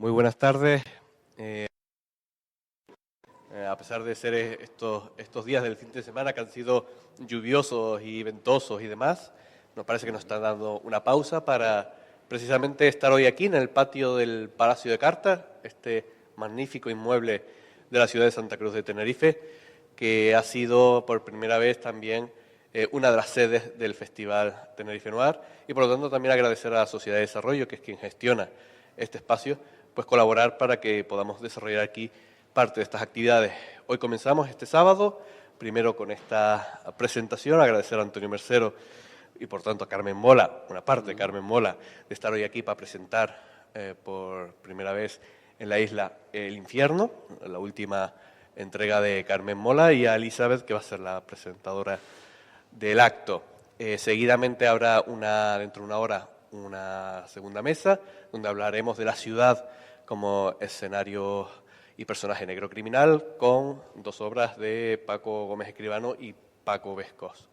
Muy buenas tardes. A pesar de ser estos días del fin de semana que han sido lluviosos y ventosos y demás, nos parece que nos están dando una pausa para precisamente estar hoy aquí en el patio del Palacio de Carta, este magnífico inmueble de la ciudad de Santa Cruz de Tenerife, que ha sido por primera vez también una de las sedes del Festival Tenerife Noir, y por lo tanto también agradecer a la Sociedad de Desarrollo, que es quien gestiona este espacio, pues colaborar para que podamos desarrollar aquí parte de estas actividades. Hoy comenzamos este sábado, primero con esta presentación, agradecer a Antonio Mercero y por tanto a Carmen Mola, una parte de Carmen Mola, de estar hoy aquí para presentar por primera vez en la isla El Infierno, la última entrega de Carmen Mola, y a Elizabeth, que va a ser la presentadora del acto. Seguidamente habrá dentro de una hora una segunda mesa, donde hablaremos de la ciudad como escenario y personaje negro criminal, con dos obras de Paco Gómez Escribano y Paco Vescos.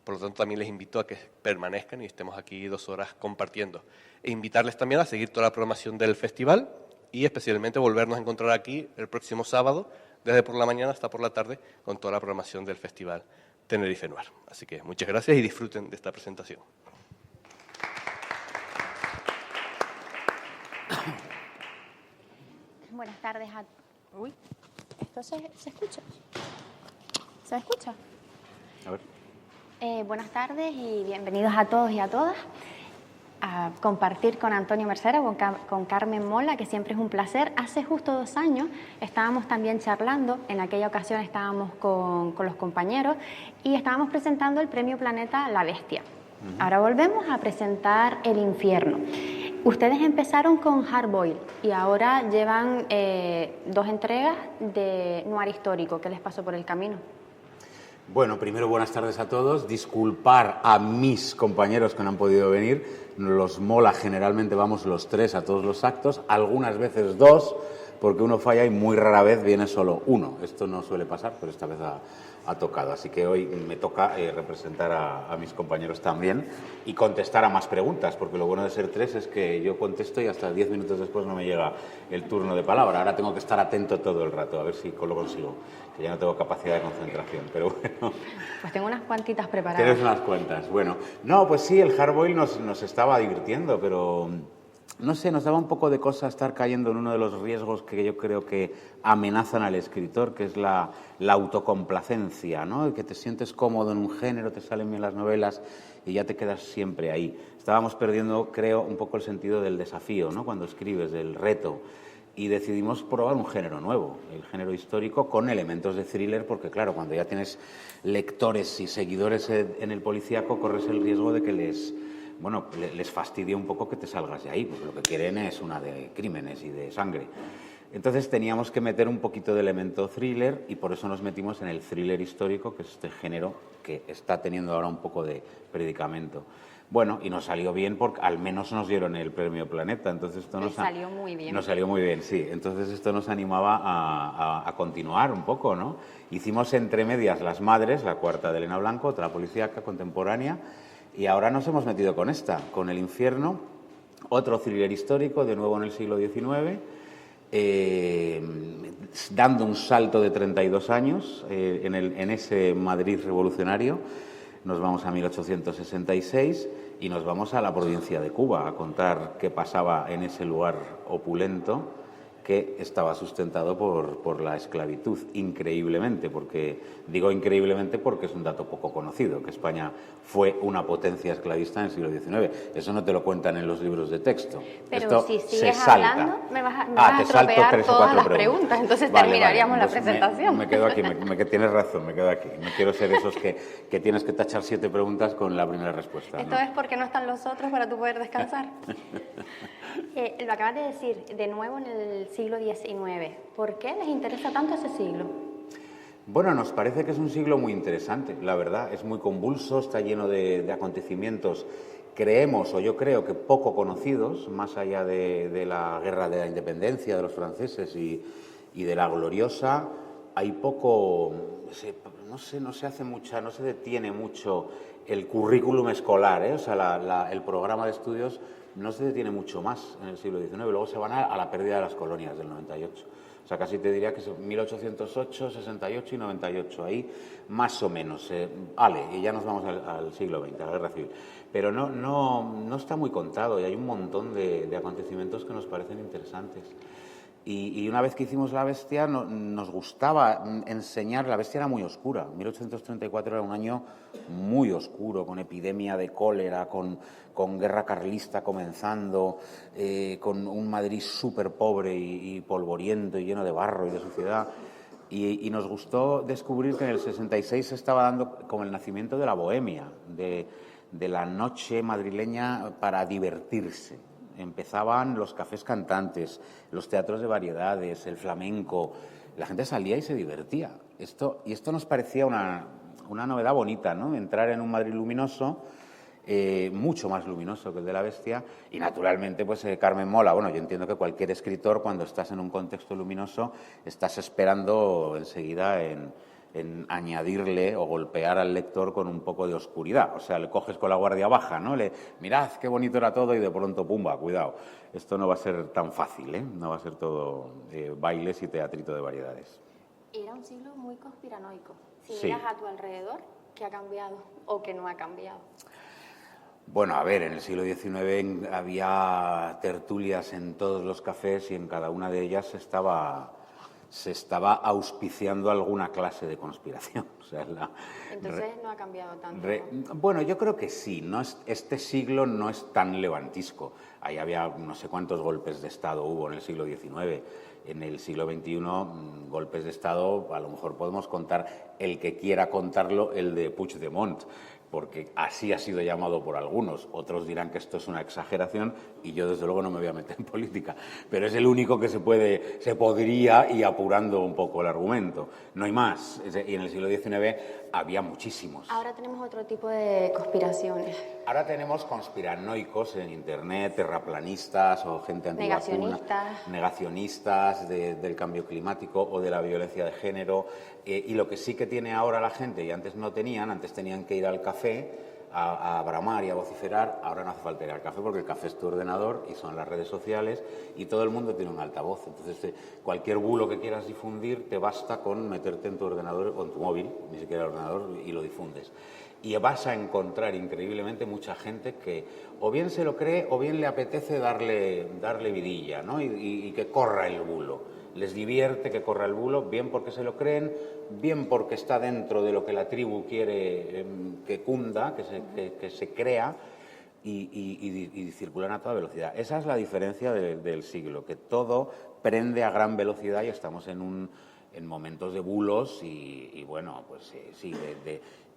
Por lo tanto, también les invito a que permanezcan y estemos aquí 2 horas compartiendo. E invitarles también a seguir toda la programación del festival y especialmente volvernos a encontrar aquí el próximo sábado, desde por la mañana hasta por la tarde, con toda la programación del festival Tenerife Noir. Así que muchas gracias y disfruten de esta presentación. Buenas tardes a... Uy, ¿esto se escucha? ¿Se escucha? A ver. Buenas tardes y bienvenidos a todos y a todas a compartir con Antonio Mercero, con Carmen Mola, que siempre es un placer. Hace justo 2 años estábamos también charlando, en aquella ocasión estábamos con los compañeros y estábamos presentando el Premio Planeta La Bestia. Ahora volvemos a presentar El Infierno. Ustedes empezaron con Hard Boiled y ahora llevan 2 entregas de noir histórico. ¿Qué les pasó por el camino? Bueno, primero buenas tardes a todos. Disculpar a mis compañeros que no han podido venir. Los Mola generalmente vamos los 3 a todos los actos, algunas veces 2, porque uno falla y muy rara vez viene solo uno. Esto no suele pasar, pero esta vez ha tocado. Así que hoy me toca representar a mis compañeros también y contestar a más preguntas, porque lo bueno de ser 3 es que yo contesto y hasta 10 minutos después no me llega el turno de palabra. Ahora tengo que estar atento todo el rato, a ver si lo consigo, que ya no tengo capacidad de concentración, pero bueno. Pues tengo unas cuantitas preparadas. Tienes unas cuantas, bueno. No, pues sí, el Hard Boiled nos estaba divirtiendo, pero... no sé, nos daba un poco de cosa estar cayendo en uno de los riesgos que yo creo que amenazan al escritor, que es la autocomplacencia, ¿no? Que te sientes cómodo en un género, te salen bien las novelas y ya te quedas siempre ahí. Estábamos perdiendo, creo, un poco el sentido del desafío, ¿no? Cuando escribes, del reto. Y decidimos probar un género nuevo, el género histórico, con elementos de thriller, porque claro, cuando ya tienes lectores y seguidores en el policíaco, corres el riesgo de que les fastidia un poco que te salgas de ahí, porque lo que quieren es una de crímenes y de sangre. Entonces teníamos que meter un poquito de elemento thriller y por eso nos metimos en el thriller histórico, que es este género que está teniendo ahora un poco de predicamento. Bueno, y nos salió bien porque al menos nos dieron el Premio Planeta, entonces esto nos salió muy bien. Nos salió muy bien, sí. Entonces esto nos animaba a continuar un poco, ¿no? Hicimos entre medias Las Madres, la 4ª de Elena Blanco, otra policíaca contemporánea. Y ahora nos hemos metido con con El Infierno, otro thriller histórico, de nuevo en el siglo XIX, dando un salto de 32 años en ese Madrid revolucionario. Nos vamos a 1866 y nos vamos a la provincia de Cuba a contar qué pasaba en ese lugar opulento que estaba sustentado por la esclavitud, increíblemente, digo increíblemente porque es un dato poco conocido, que España fue una potencia esclavista en el siglo XIX. Eso no te lo cuentan en los libros de texto. Pero esto si sigues se salta. hablando, me vas a estropear todas las preguntas, entonces terminaríamos la presentación. Me quedo aquí, tienes razón, me quedo aquí. No quiero ser esos que tienes que tachar 7 preguntas con la primera respuesta. Esto es porque no están los otros para tú poder descansar. Lo acabas de decir, de nuevo en el siglo XIX. ¿Por qué les interesa tanto ese siglo? Bueno, nos parece que es un siglo muy interesante, la verdad. Es muy convulso, está lleno de acontecimientos, creemos, o yo creo que poco conocidos, más allá de la guerra de la independencia de los franceses y de la gloriosa. hay poco, no se hace mucha, no se detiene mucho el currículum escolar, ¿eh? O sea, el programa de estudios no se detiene mucho más en el siglo XIX, luego se van a la pérdida de las colonias del 98. O sea, casi te diría que son 1808, 68 y 98, ahí más o menos. Vale, y ya nos vamos al siglo XX, a la Guerra Civil. Pero no está muy contado y hay un montón de acontecimientos que nos parecen interesantes. Y una vez que hicimos La Bestia, nos gustaba enseñar. La Bestia era muy oscura. 1834 era un año muy oscuro, con epidemia de cólera, con guerra carlista comenzando, con un Madrid súper pobre y polvoriento y lleno de barro y de suciedad. Y nos gustó descubrir que en el 66 se estaba dando como el nacimiento de la bohemia, de la noche madrileña para divertirse. Empezaban los cafés cantantes, los teatros de variedades, el flamenco. La gente salía y se divertía. Y esto nos parecía una novedad bonita, ¿no? Entrar en un Madrid luminoso, mucho más luminoso que el de La Bestia. Y naturalmente, pues Carmen Mola. Bueno, yo entiendo que cualquier escritor, cuando estás en un contexto luminoso, estás esperando enseguida en añadirle o golpear al lector con un poco de oscuridad. O sea, le coges con la guardia baja, ¿no? Mirad qué bonito era todo y de pronto, pumba, cuidado. Esto no va a ser tan fácil, ¿eh? No va a ser todo bailes y teatrito de variedades. Era un siglo muy conspiranoico. Si Sí. miras a tu alrededor, ¿qué ha cambiado o qué no ha cambiado? Bueno, a ver, en el siglo XIX había tertulias en todos los cafés y en cada una de ellas se estaba auspiciando alguna clase de conspiración. O sea, Entonces no ha cambiado tanto. Bueno, yo creo que sí. Este siglo no es tan levantisco. Ahí había no sé cuántos golpes de Estado hubo en el siglo XIX. En el siglo XXI, golpes de Estado, a lo mejor podemos contar, el que quiera contarlo, el de Puigdemont, porque así ha sido llamado por algunos. Otros dirán que esto es una exageración y yo desde luego no me voy a meter en política, pero es el único que se podría, y apurando un poco el argumento. No hay más. Y en el siglo XIX había muchísimos. Ahora tenemos otro tipo de conspiraciones. Ahora tenemos conspiranoicos en Internet, terraplanistas o gente antivacuna, negacionistas del cambio climático o de la violencia de género. Y lo que sí que tiene ahora la gente, y antes no tenían, antes tenían que ir al café a bramar y a vociferar, ahora no hace falta ir al café porque el café es tu ordenador y son las redes sociales y todo el mundo tiene un altavoz. Entonces, cualquier bulo que quieras difundir te basta con meterte en tu ordenador o en tu móvil, ni siquiera el ordenador, y lo difundes. Y vas a encontrar increíblemente mucha gente que o bien se lo cree o bien le apetece darle vidilla, ¿no? Y que corra el bulo. Les divierte que corra el bulo, bien porque se lo creen, bien porque está dentro de lo que la tribu quiere que cunda, que se crea, y circulan a toda velocidad. Esa es la diferencia del siglo, que todo prende a gran velocidad y estamos en momentos de bulos y bueno, pues sí,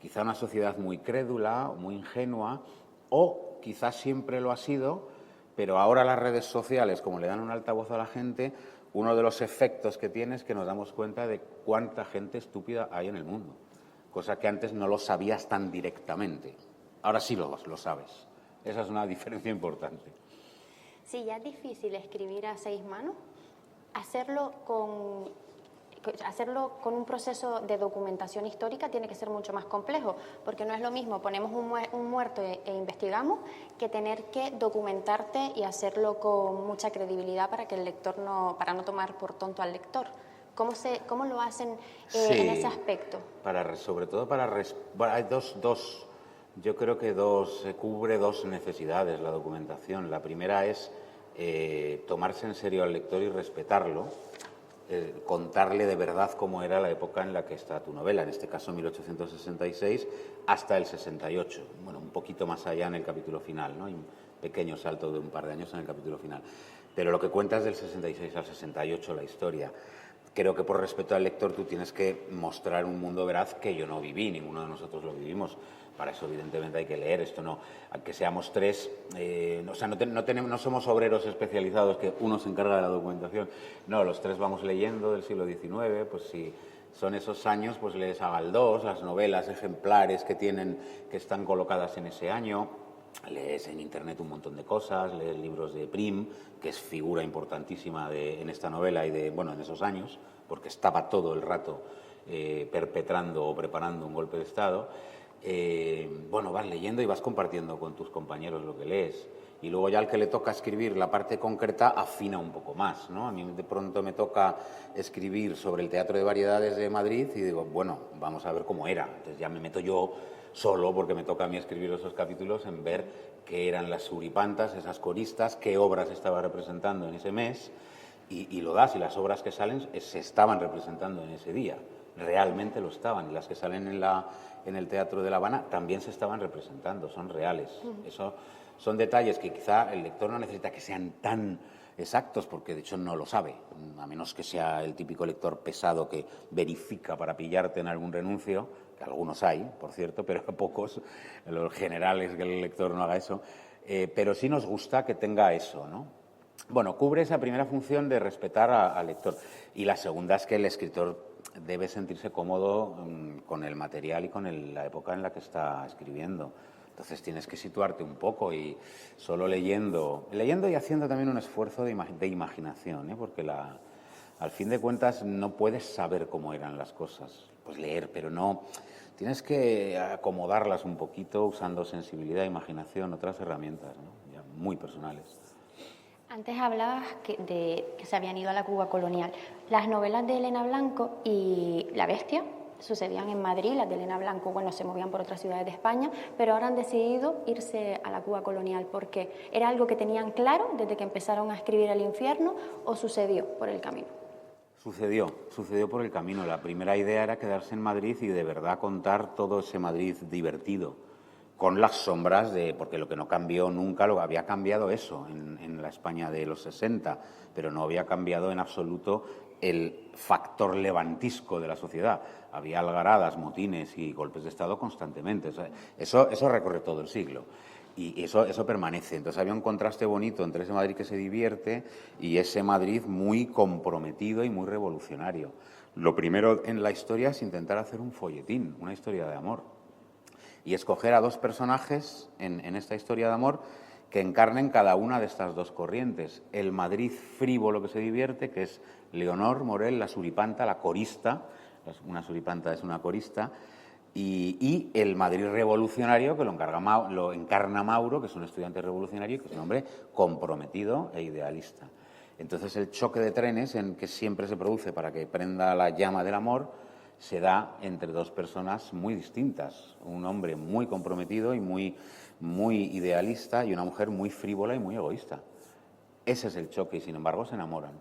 quizá una sociedad muy crédula, muy ingenua, o quizás siempre lo ha sido, pero ahora las redes sociales, como le dan un altavoz a la gente, uno de los efectos que tiene es que nos damos cuenta de cuánta gente estúpida hay en el mundo, cosa que antes no lo sabías tan directamente. Ahora sí lo sabes. Esa es una diferencia importante. Sí, ya es difícil escribir a 6 manos, hacerlo con un proceso de documentación histórica tiene que ser mucho más complejo, porque no es lo mismo ponemos un muerto e investigamos que tener que documentarte y hacerlo con mucha credibilidad para que el lector para no tomar por tonto al lector. ¿Cómo lo hacen en ese aspecto? Sobre todo hay dos, yo creo que cubre dos necesidades la documentación. La primera es tomarse en serio al lector y respetarlo. Contarle de verdad cómo era la época en la que está tu novela, en este caso 1866 hasta el 68, bueno, un poquito más allá en el capítulo final, ¿no? Hay un pequeño salto de un par de años en el capítulo final, pero lo que cuentas del 66 al 68, la historia. Creo que por respeto al lector tú tienes que mostrar un mundo veraz que yo no viví, ninguno de nosotros lo vivimos. Para eso, evidentemente, hay que leer. Esto no, aunque seamos tres, o sea, no somos obreros especializados que uno se encarga de la documentación. No, los tres vamos leyendo del siglo XIX, pues si son esos años, pues lees a Galdós, las novelas ejemplares que están colocadas en ese año. Lees en Internet un montón de cosas, lees libros de Prim, que es figura importantísima en esta novela y en esos años, porque estaba todo el rato perpetrando o preparando un golpe de Estado, bueno, vas leyendo y vas compartiendo con tus compañeros lo que lees. Y luego ya al que le toca escribir la parte concreta afina un poco más, ¿no? A mí de pronto me toca escribir sobre el Teatro de Variedades de Madrid y digo, bueno, vamos a ver cómo era. Entonces ya me meto yo solo, porque me toca a mí escribir esos capítulos, en ver qué eran las suripantas, esas coristas, qué obras estaba representando en ese mes, y lo das, y las obras que salen se estaban representando en ese día. Realmente lo estaban, y las que salen en el Teatro de La Habana también se estaban representando, son reales. Eso son detalles que quizá el lector no necesita que sean tan exactos, porque de hecho no lo sabe, a menos que sea el típico lector pesado que verifica para pillarte en algún renuncio, que algunos hay, por cierto, pero pocos, los generales que el lector no haga eso, pero sí nos gusta que tenga eso, ¿no? Bueno, cubre esa primera función de respetar al lector, y la segunda es que el escritor debe sentirse cómodo con el material y con la época en la que está escribiendo. Entonces tienes que situarte un poco, y solo leyendo y haciendo también un esfuerzo de imaginación, ¿eh? Porque al fin de cuentas no puedes saber cómo eran las cosas. Pues leer, pero no. Tienes que acomodarlas un poquito usando sensibilidad, imaginación, otras herramientas, ¿no? Ya muy personales. Antes hablabas de que se habían ido a la Cuba colonial. Las novelas de Elena Blanco y La Bestia sucedían en Madrid, las de Elena Blanco, bueno, se movían por otras ciudades de España, pero ahora han decidido irse a la Cuba colonial. ¿Porque era algo que tenían claro desde que empezaron a escribir El infierno, o sucedió por el camino? Sucedió por el camino. La primera idea era quedarse en Madrid y de verdad contar todo ese Madrid divertido, con las sombras porque lo que no cambió nunca, lo había cambiado eso en la España de los 60, pero no había cambiado en absoluto el factor levantisco de la sociedad. Había algaradas, motines y golpes de Estado constantemente. O sea, eso recorre todo el siglo. Y eso permanece. Entonces había un contraste bonito entre ese Madrid que se divierte y ese Madrid muy comprometido y muy revolucionario. Lo primero en la historia es intentar hacer un folletín, una historia de amor, y escoger a dos personajes en esta historia de amor que encarnen cada una de estas dos corrientes. El Madrid frívolo que se divierte, que es Leonor Morell, la suripanta, la corista. Una suripanta es una corista. Y el Madrid revolucionario, que lo encarna Mauro, que es un estudiante revolucionario, que es un hombre comprometido e idealista. Entonces el choque de trenes en que siempre se produce para que prenda la llama del amor se da entre dos personas muy distintas. Un hombre muy comprometido y muy idealista, y una mujer muy frívola y muy egoísta. Ese es el choque, y sin embargo se enamoran,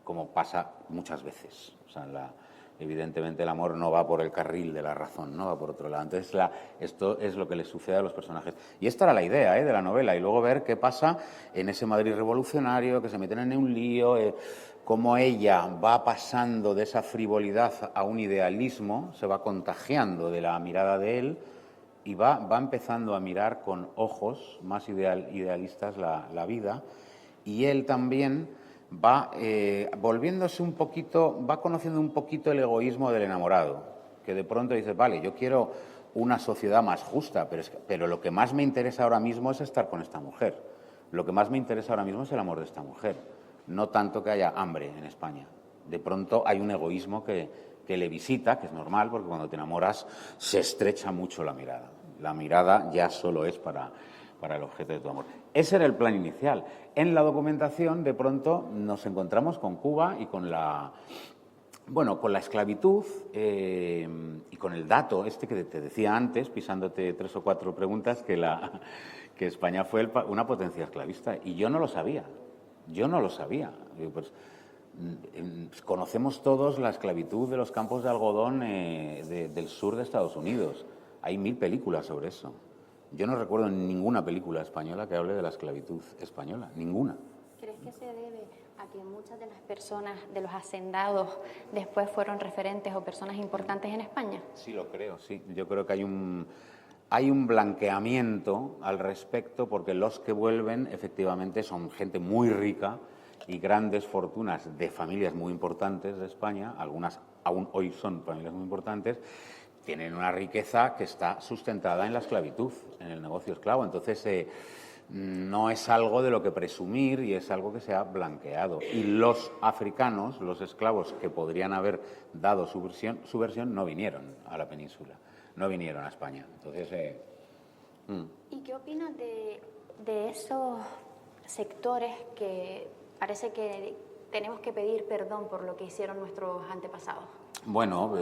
como pasa muchas veces. O sea, evidentemente el amor no va por el carril de la razón, no va por otro lado. Entonces esto es lo que les sucede a los personajes. Y esta era la idea de la novela, y luego ver qué pasa en ese Madrid revolucionario, que se meten en un lío, cómo ella va pasando de esa frivolidad a un idealismo, se va contagiando de la mirada de él, y va empezando a mirar con ojos más idealistas la vida, y él también va volviéndose un poquito, va conociendo un poquito el egoísmo del enamorado, que de pronto dice, vale, yo quiero una sociedad más justa, pero lo que más me interesa ahora mismo es estar con esta mujer. Lo que más me interesa ahora mismo es el amor de esta mujer, no tanto que haya hambre en España. De pronto hay un egoísmo que le visita, que es normal, porque cuando te enamoras se estrecha mucho la mirada. La mirada ya solo es para el objeto de tu amor. Ese era el plan inicial. En la documentación, de pronto, nos encontramos con Cuba y con la esclavitud, y con el dato este que te decía antes, pisándote 3 o 4 preguntas, que España fue una potencia esclavista. Y yo no lo sabía. Pues, conocemos todos la esclavitud de los campos de algodón del sur de Estados Unidos. Hay 1000 películas sobre eso. Yo no recuerdo ninguna película española que hable de la esclavitud española, ninguna. ¿Crees que se debe a que muchas de las personas, de los hacendados, después fueron referentes o personas importantes en España? Sí, lo creo, sí. Yo creo que hay un blanqueamiento al respecto, porque los que vuelven efectivamente son gente muy rica y grandes fortunas de familias muy importantes de España, algunas aún hoy son familias muy importantes, tienen una riqueza que está sustentada en la esclavitud, en el negocio esclavo. Entonces, no es algo de lo que presumir y es algo que se ha blanqueado. Y los africanos, los esclavos que podrían haber dado su versión no vinieron a la península, no vinieron a España. Entonces, ¿Y qué opinas de esos sectores que parece que tenemos que pedir perdón por lo que hicieron nuestros antepasados? Bueno,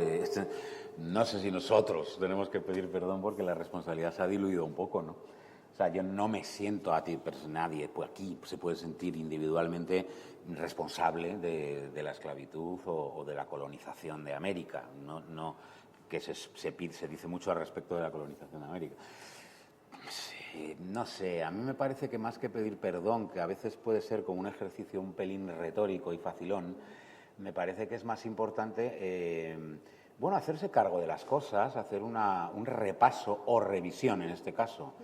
no sé si nosotros tenemos que pedir perdón porque la responsabilidad se ha diluido un poco, ¿no? O sea, yo no me siento nadie, pues aquí se puede sentir individualmente responsable de la esclavitud o de la colonización de América, no que se dice mucho al respecto de la colonización de América. Sí, no sé, a mí me parece que más que pedir perdón, que a veces puede ser como un ejercicio un pelín retórico y facilón, me parece que es más importante, hacerse cargo de las cosas, hacer un repaso o revisión, en este caso,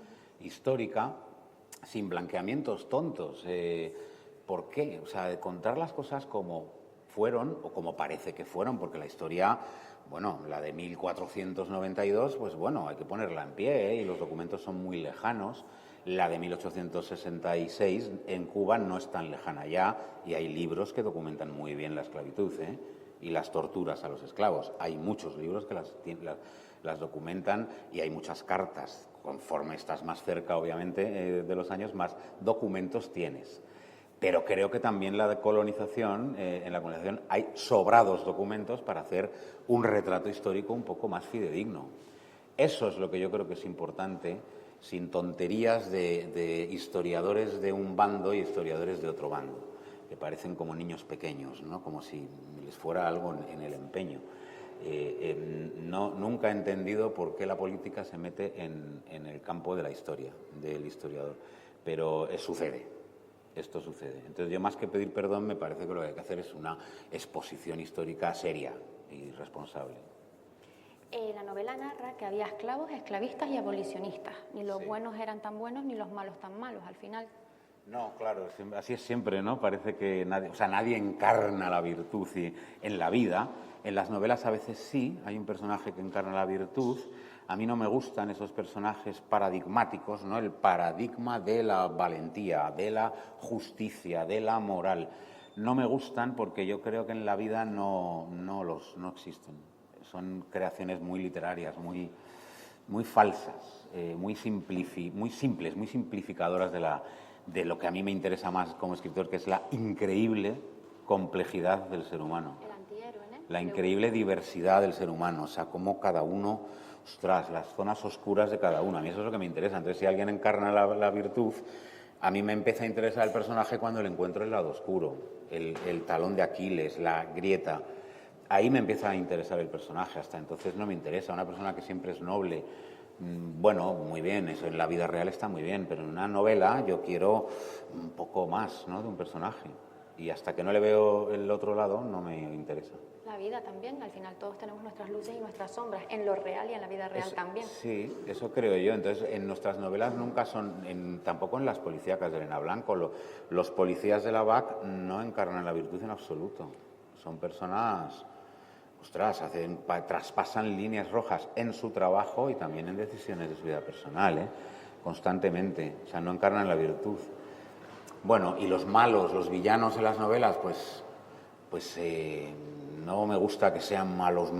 histórica, sin blanqueamientos tontos. ¿Por qué? O sea, de contar las cosas como fueron o como parece que fueron, porque la historia, la de 1492, pues hay que ponerla en pie, y los documentos son muy lejanos. La de 1866 en Cuba no es tan lejana ya, y hay libros que documentan muy bien la esclavitud, y las torturas a los esclavos. Hay muchos libros que las documentan, y hay muchas cartas. Conforme estás más cerca, obviamente, de los años, más documentos tienes. Pero creo que también en la colonización hay sobrados documentos para hacer un retrato histórico un poco más fidedigno. Eso es lo que yo creo que es importante, sin tonterías de historiadores de un bando y historiadores de otro bando, que parecen como niños pequeños, ¿no? Como si les fuera algo en el empeño. Nunca he entendido por qué la política se mete en el campo de la historia, del historiador, pero sucede. Esto sucede. Entonces, yo más que pedir perdón, me parece que lo que hay que hacer es una exposición histórica seria y responsable. La novela narra que había esclavos, esclavistas y abolicionistas. Ni los buenos eran tan buenos ni los malos tan malos, al final. No, claro, así es siempre, ¿no? Parece que nadie encarna la virtud en la vida. En las novelas a veces sí, hay un personaje que encarna la virtud. A mí no me gustan esos personajes paradigmáticos, ¿no? El paradigma de la valentía, de la justicia, de la moral. No me gustan porque yo creo que en la vida no existen. Son creaciones muy literarias, muy falsas, muy simples, muy simplificadoras de lo que a mí me interesa más como escritor, que es la increíble complejidad del ser humano. El antihéroe, ¿no? La increíble diversidad del ser humano, o sea, cómo cada uno, las zonas oscuras de cada uno. A mí eso es lo que me interesa. Entonces, si alguien encarna la virtud, a mí me empieza a interesar el personaje cuando le encuentro el lado oscuro, el talón de Aquiles, la grieta. Ahí me empieza a interesar el personaje. Hasta entonces no me interesa. Una persona que siempre es noble, muy bien, eso en la vida real está muy bien, pero en una novela yo quiero un poco más, ¿no?, de un personaje. Y hasta que no le veo el otro lado, no me interesa. La vida también, al final todos tenemos nuestras luces y nuestras sombras, en lo real y en la vida real también. Sí, eso creo yo. Entonces, en nuestras novelas nunca tampoco en las policíacas de Elena Blanco, los policías de la BAC no encarnan la virtud en absoluto. Son personas, traspasan líneas rojas en su trabajo y también en decisiones de su vida personal, constantemente. O sea, no encarnan la virtud. Y los malos, los villanos en las novelas, pues no me gusta que sean malos,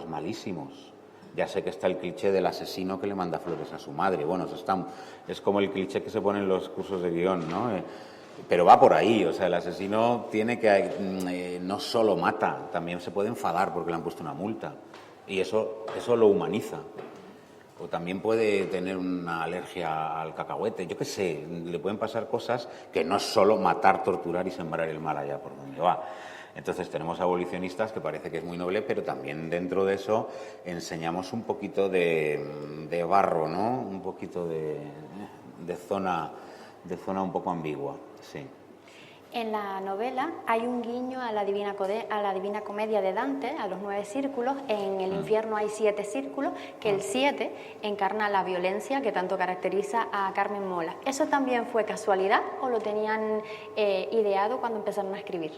malísimos. Ya sé que está el cliché del asesino que le manda flores a su madre. Eso es como el cliché que se pone en los cursos de guión, ¿no? Pero va por ahí, o sea, el asesino tiene que no solo mata, también se puede enfadar porque le han puesto una multa. Y eso lo humaniza. O también puede tener una alergia al cacahuete, yo qué sé, le pueden pasar cosas que no es solo matar, torturar y sembrar el mal allá por donde va. Entonces tenemos abolicionistas, que parece que es muy noble, pero también dentro de eso enseñamos un poquito de barro, ¿no? Un poquito de zona un poco ambigua, sí. En la novela hay un guiño a la Divina Comedia de Dante, a los 9 círculos. En el infierno hay 7 círculos, que el 7 encarna la violencia que tanto caracteriza a Carmen Mola. ¿Eso también fue casualidad o lo tenían ideado cuando empezaron a escribir?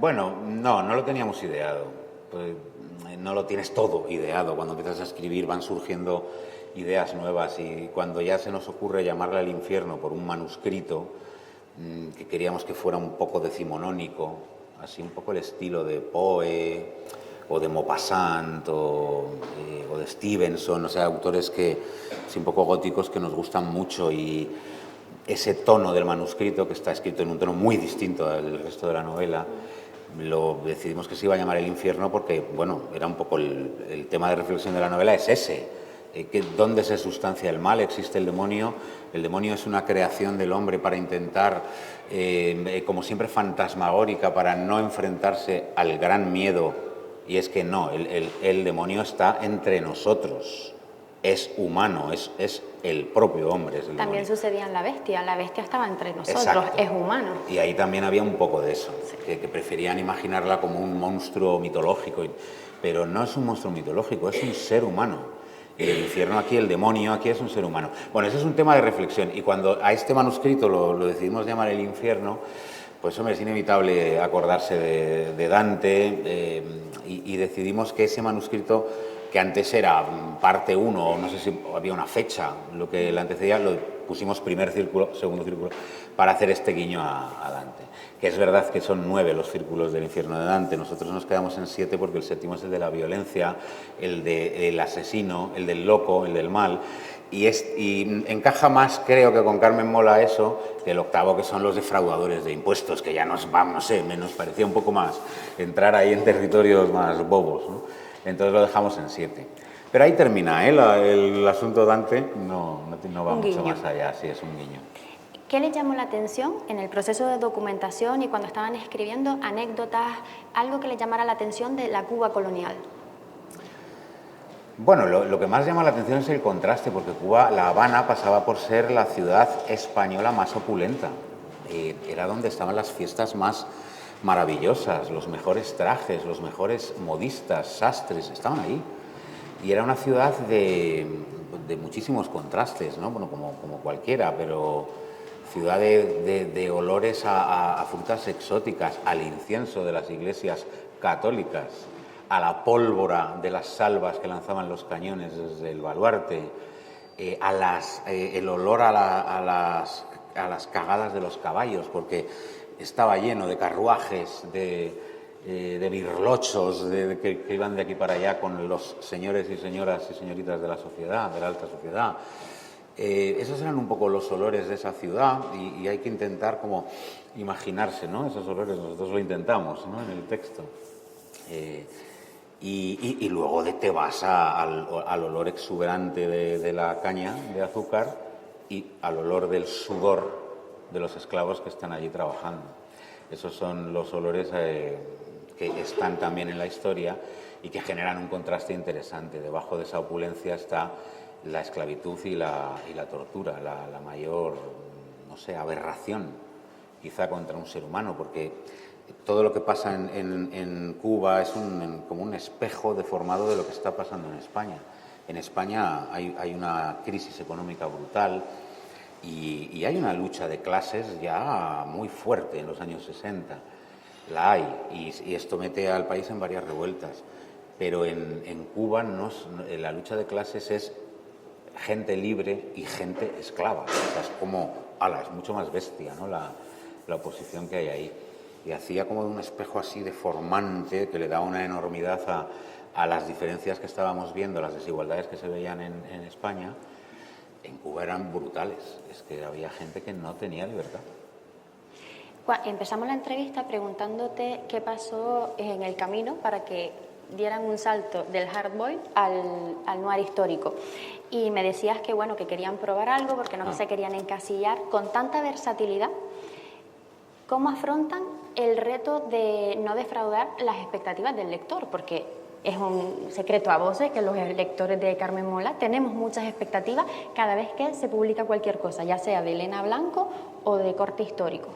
No lo teníamos ideado. Pues, no lo tienes todo ideado. Cuando empiezas a escribir van surgiendo ideas nuevas, y cuando ya se nos ocurre llamarle al infierno por un manuscrito que queríamos que fuera un poco decimonónico, así un poco el estilo de Poe o de Maupassant o de Stevenson, o sea, autores que un poco góticos que nos gustan mucho, y ese tono del manuscrito, que está escrito en un tono muy distinto al resto de la novela, lo decidimos que se iba a llamar El infierno porque, bueno, era un poco el tema de reflexión de la novela es ese. ¿Dónde se sustancia el mal? ¿Existe el demonio? El demonio es una creación del hombre para intentar, como siempre, fantasmagórica, para no enfrentarse al gran miedo. Y es que no, el demonio está entre nosotros. Es humano, es el propio hombre. Es el también demonio. sucedía en la bestia estaba entre nosotros, Exacto. es humano. Y ahí también había un poco de eso, Sí. que preferían imaginarla como un monstruo mitológico, pero no es un monstruo mitológico, es un ser humano. El infierno aquí, el demonio aquí es un ser humano. Bueno, ese es un tema de reflexión, y cuando a este manuscrito lo decidimos llamar El infierno, pues hombre, es inevitable acordarse de Dante, y decidimos que ese manuscrito, que antes era parte 1, no sé si había una fecha, lo que le antecedía, lo pusimos primer círculo, segundo círculo, para hacer este guiño a Dante. Que es verdad que son 9 los círculos del infierno de Dante, nosotros nos quedamos en 7 porque el séptimo es el de la violencia, el del asesino, el del loco, el del mal, y encaja más, creo, que con Carmen Mola eso, que el octavo, que son los defraudadores de impuestos, que ya nos parecía un poco más entrar ahí en territorios más bobos, ¿no? Entonces lo dejamos en 7. Pero ahí termina, ¿eh? El asunto Dante no va mucho más allá, sí, es un guiño. ¿Qué les llamó la atención en el proceso de documentación y cuando estaban escribiendo anécdotas, algo que les llamara la atención de la Cuba colonial? Bueno, lo que más llama la atención es el contraste, porque Cuba, La Habana, pasaba por ser la ciudad española más opulenta. Era donde estaban las fiestas más maravillosas, los mejores trajes, los mejores modistas, sastres, estaban ahí. Y era una ciudad de muchísimos contrastes, ¿no? Bueno, como cualquiera, pero ciudad de olores a frutas exóticas, al incienso de las iglesias católicas, a la pólvora de las salvas que lanzaban los cañones desde el baluarte, el olor a las cagadas de los caballos, porque estaba lleno de carruajes, de birlochos que iban de aquí para allá con los señores y señoras y señoritas de la sociedad, de la alta sociedad. Esos eran un poco los olores de esa ciudad, y hay que intentar como imaginarse, ¿no? Esos olores, nosotros lo intentamos, ¿no? En el texto. Y luego te vas al olor exuberante de la caña de azúcar y al olor del sudor de los esclavos que están allí trabajando. Esos son los olores que están también en la historia y que generan un contraste interesante. Debajo de esa opulencia está la esclavitud y la tortura, la mayor, no sé, aberración quizá contra un ser humano, porque todo lo que pasa en Cuba es como un espejo deformado de lo que está pasando en España. En España hay una crisis económica brutal y hay una lucha de clases ya muy fuerte en los años 60. La hay, y esto mete al país en varias revueltas. Pero en Cuba la lucha de clases es gente libre y gente esclava. O sea, es como, es mucho más bestia, ¿no? La oposición que hay ahí. Y hacía como de un espejo así deformante que le daba una enormidad a las diferencias que estábamos viendo, las desigualdades que se veían en España. En Cuba eran brutales, es que había gente que no tenía libertad. Empezamos la entrevista preguntándote qué pasó en el camino para que dieran un salto del hardboiled al noir histórico. Y me decías que, bueno, que querían probar algo porque no se querían encasillar. Con tanta versatilidad, ¿cómo afrontan el reto de no defraudar las expectativas del lector? Porque es un secreto a voces que los lectores de Carmen Mola tenemos muchas expectativas cada vez que se publica cualquier cosa, ya sea de Elena Blanco o de corte histórico.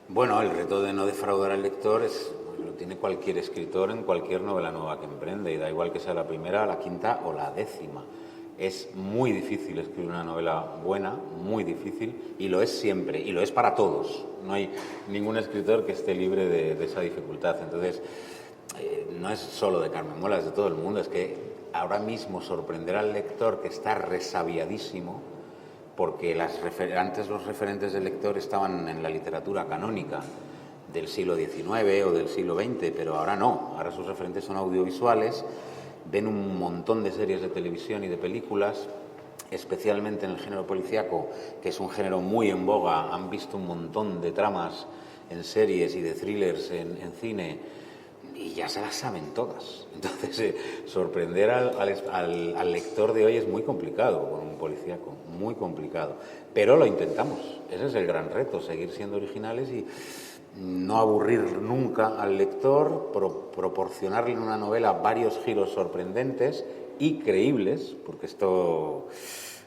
Bueno, el reto de no defraudar al lector lo tiene cualquier escritor en cualquier novela nueva que emprende, y da igual que sea la primera, la quinta o la 10ª. Es muy difícil escribir una novela buena, muy difícil, y lo es siempre, y lo es para todos. No hay ningún escritor que esté libre de esa dificultad. Entonces, no es solo de Carmen Mola, es de todo el mundo. Es que ahora mismo sorprender al lector que está resabiadísimo, porque antes los referentes del lector estaban en la literatura canónica del siglo XIX o del siglo XX, pero ahora no, ahora sus referentes son audiovisuales, ven un montón de series de televisión y de películas, especialmente en el género policíaco, que es un género muy en boga, han visto un montón de tramas en series y de thrillers en cine y ya se las saben todas. Entonces, sorprender al lector de hoy es muy complicado con un policíaco, muy complicado. Pero lo intentamos, ese es el gran reto, seguir siendo originales y no aburrir nunca al lector, proporcionarle en una novela varios giros sorprendentes y creíbles, porque esto